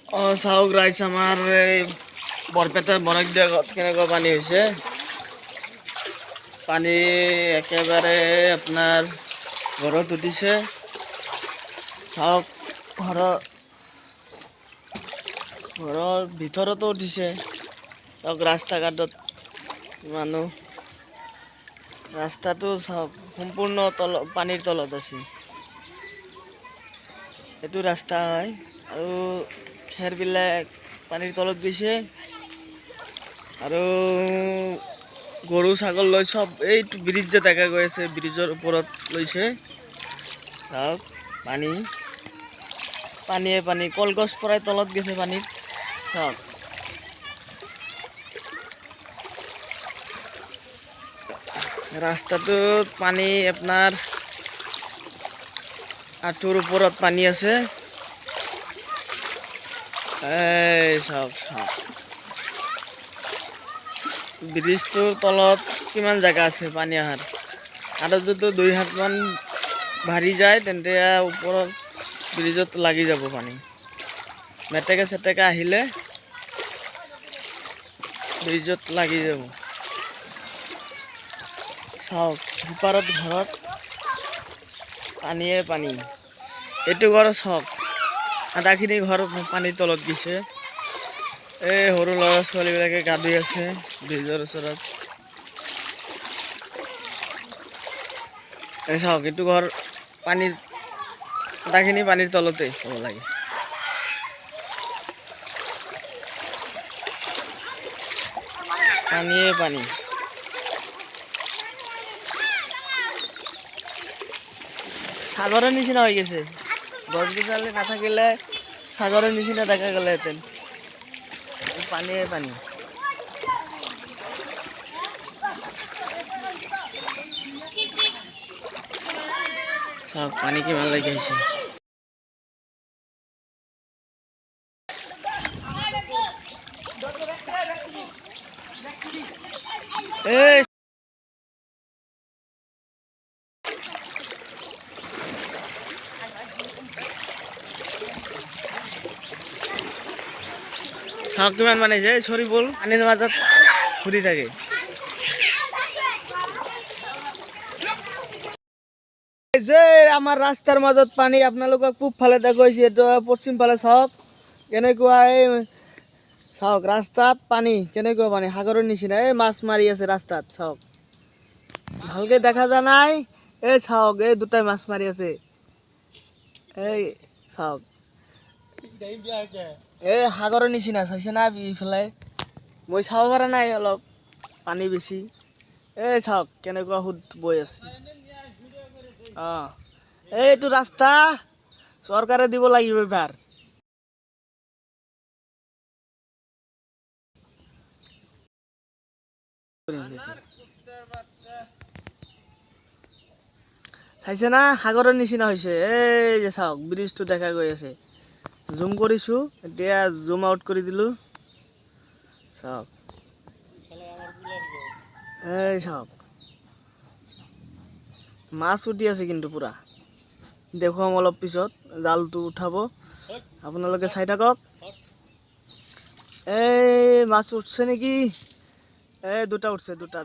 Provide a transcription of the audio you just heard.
চাওক ৰাইজ আমাৰ এই বৰপেটাৰ বনকদিয়াত কেনেকুৱা পানী হৈছে। পানী একেবাৰে আপোনাৰ ঘৰত উঠিছে। চাওক ঘৰৰ ভিতৰতো উঠিছে। চাওক ৰাস্তা ঘাটত মানুহ, ৰাস্তাটো চাওক সম্পূৰ্ণ পানীৰ তলত আছে। এইটো ৰাস্তা হয় আৰু খেৰবিলাক পানীৰ তলত গৈছে আৰু গৰু ছাগল লৈ সব এইটো ব্ৰিজ যে দেখা গৈ আছে, ব্ৰিজৰ ওপৰত লৈছে। চাওক পানীয়ে পানী, কলগছ পৰাই তলত গৈছে পানীত। চাওক ৰাস্তাটোত পানী আপোনাৰ আঁঠুৰ ওপৰত পানী আছে। এই চাওক ব্ৰিজটোৰ তলত কিমান জেগা আছে পানী অহাৰ, আৰু যদি 2 হাতমান ভাৰি যায় তেন্তে ওপৰত ব্ৰিজত লাগি যাব পানী। মেটেকা চেটেকা আহিলে ব্ৰিজত লাগি যাব। চাওক সিপাৰত ঘৰত পানীয়ে পানী। এইটো ঘৰ চাওক আধাখিনি ঘৰ পানীৰ তলত গৈছে। এই সৰু ল'ৰা ছোৱালীবিলাকে গা ধুই আছে ব্ৰিজৰ ওচৰত। এই চাওক এইটো ঘৰ পানীৰ আধাখিনি পানীৰ তলতে হ'ব লাগে। পানীয়ে পানী। সাগরের নিচিনা হয়ে গেছে। গছ গছালি নাথাকিলে সাগরের নিচিনা দেখা গেলহেঁতেন। পানীয়ে পানী। চাওক পানী কিমান লাগি আহিছে। এই চাওক কিমান মানে যে চৰিবোৰ পানীৰ মাজত ঘূৰি থাকে। যে আমাৰ ৰাস্তাৰ মাজত পানী, আপোনালোকক পূব ফালে দেখুৱাইছে, এইটো পশ্চিম ফালে চাওক কেনেকুৱা। এই চাওক ৰাস্তাত পানী কেনেকুৱা পানী, সাগৰৰ নিচিনা। এই মাছ মাৰি আছে ৰাস্তাত, চাওক ভালকে দেখা যা নাই। এই চাওক এই দুটাই মাছ মাৰি আছে। এই চাওক এই সাগৰৰ নিচিনা চাইছে না ইফালে। মই চাব পৰা নাই, অলপ পানী বেছি। এই চাওক কেনেকুৱা সোঁত বৈ আছে। এইটো ৰাস্তা চৰকাৰে দিব লাগিব এবাৰ। চাইছে না সাগৰৰ নিচিনা হৈছে। এই যে চাওক ব্ৰিজটো দেখা গৈ আছে। জুম কৰিছোঁ, এতিয়া জুম আউট কৰি দিলোঁ। চাওক এই চাওক মাছ উঠি আছে কিন্তু পুৰা। দেখুৱাম অলপ পিছত, জালটো উঠাব, আপোনালোকে চাই থাকক। এই মাছ উঠছে নেকি? এই দুটা উঠছে, দুটা।